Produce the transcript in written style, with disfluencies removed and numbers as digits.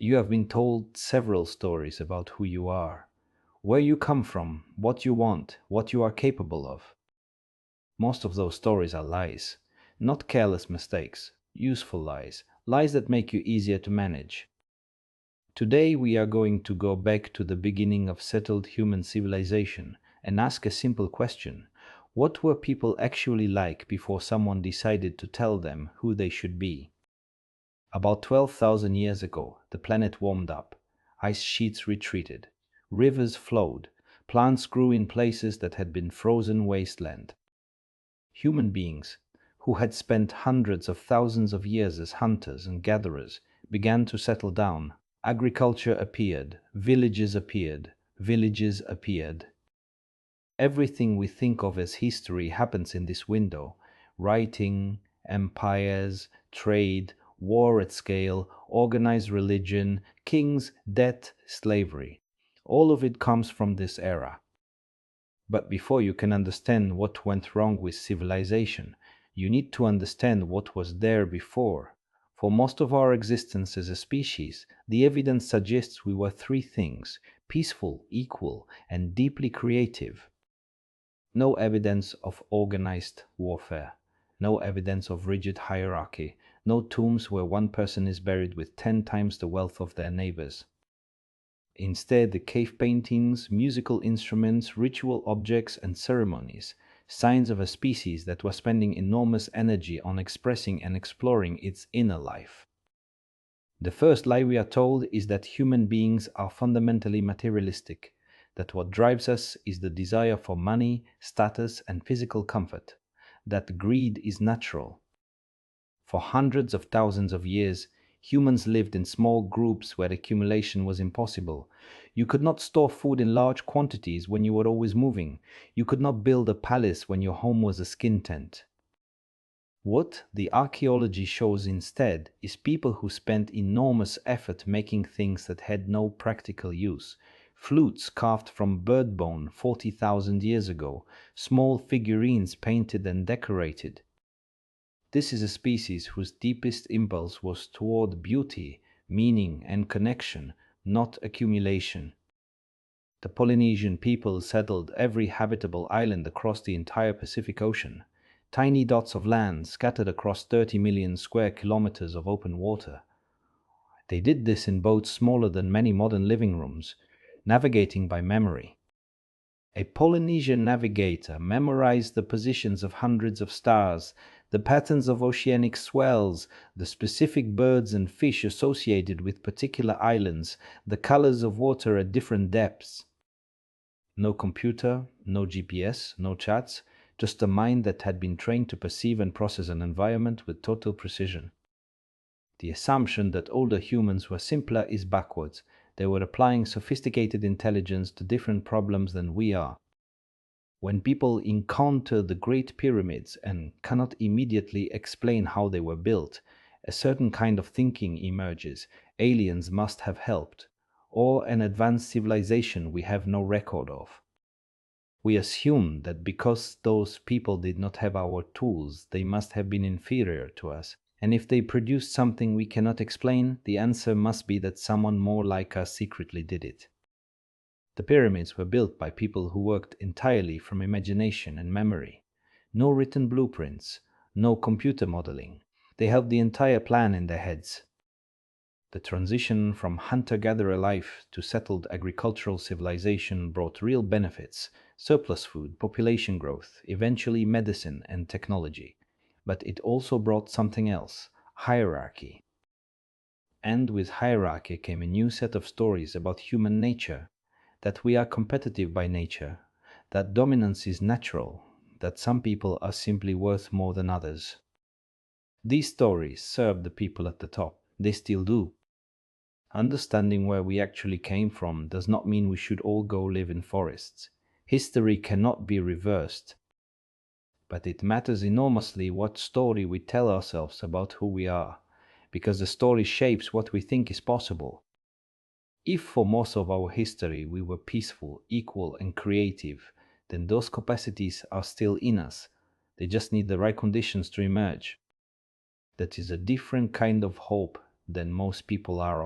You have been told several stories about who you are, where you come from, what you want, what you are capable of. Most of those stories are lies, not careless mistakes, useful lies, lies that make you easier to manage. Today we are going to go back to the beginning of settled human civilization and ask a simple question. What were people actually like before someone decided to tell them who they should be? About 12,000 years ago, the planet warmed up, ice sheets retreated, rivers flowed, plants grew in places that had been frozen wasteland. Human beings, who had spent hundreds of thousands of years as hunters and gatherers, began to settle down. Agriculture appeared, villages appeared. Everything we think of as history happens in this window: writing, empires, trade, war at scale, organized religion, kings, death, slavery. All of it comes from this era. But before you can understand what went wrong with civilization, you need to understand what was there before. For most of our existence as a species, the evidence suggests we were three things: peaceful, equal, and deeply creative. No evidence of organized warfare, no evidence of rigid hierarchy, no tombs where one person is buried with 10 times the wealth of their neighbors. Instead, the cave paintings, musical instruments, ritual objects, and ceremonies, signs of a species that was spending enormous energy on expressing and exploring its inner life. The first lie we are told is that human beings are fundamentally materialistic, that what drives us is the desire for money, status, and physical comfort, that greed is natural. For hundreds of thousands of years, humans lived in small groups where accumulation was impossible. You could not store food in large quantities when you were always moving. You could not build a palace when your home was a skin tent. What the archaeology shows instead is people who spent enormous effort making things that had no practical use. Flutes carved from bird bone 40,000 years ago, small figurines painted and decorated. This is a species whose deepest impulse was toward beauty, meaning, and connection, not accumulation. The Polynesian people settled every habitable island across the entire Pacific Ocean, tiny dots of land scattered across 30 million square kilometers of open water. They did this in boats smaller than many modern living rooms, navigating by memory. A Polynesian navigator memorized the positions of hundreds of stars, the patterns of oceanic swells, the specific birds and fish associated with particular islands, the colors of water at different depths. No computer, no GPS, no chats, just a mind that had been trained to perceive and process an environment with total precision. The assumption that older humans were simpler is backwards. They were applying sophisticated intelligence to different problems than we are. When people encounter the Great Pyramids and cannot immediately explain how they were built, a certain kind of thinking emerges: aliens must have helped, or an advanced civilization we have no record of. We assume that because those people did not have our tools, they must have been inferior to us. And if they produced something we cannot explain, the answer must be that someone more like us secretly did it. The pyramids were built by people who worked entirely from imagination and memory. No written blueprints, no computer modeling. They held the entire plan in their heads. The transition from hunter-gatherer life to settled agricultural civilization brought real benefits: surplus food, population growth, eventually medicine and technology. But it also brought something else: hierarchy. And with hierarchy came a new set of stories about human nature: that we are competitive by nature, that dominance is natural, that some people are simply worth more than others. These stories served the people at the top. They still do. Understanding where we actually came from does not mean we should all go live in forests. History cannot be reversed. But it matters enormously what story we tell ourselves about who we are, because the story shapes what we think is possible. If for most of our history we were peaceful, equal, and creative, then those capacities are still in us. They just need the right conditions to emerge. That is a different kind of hope than most people are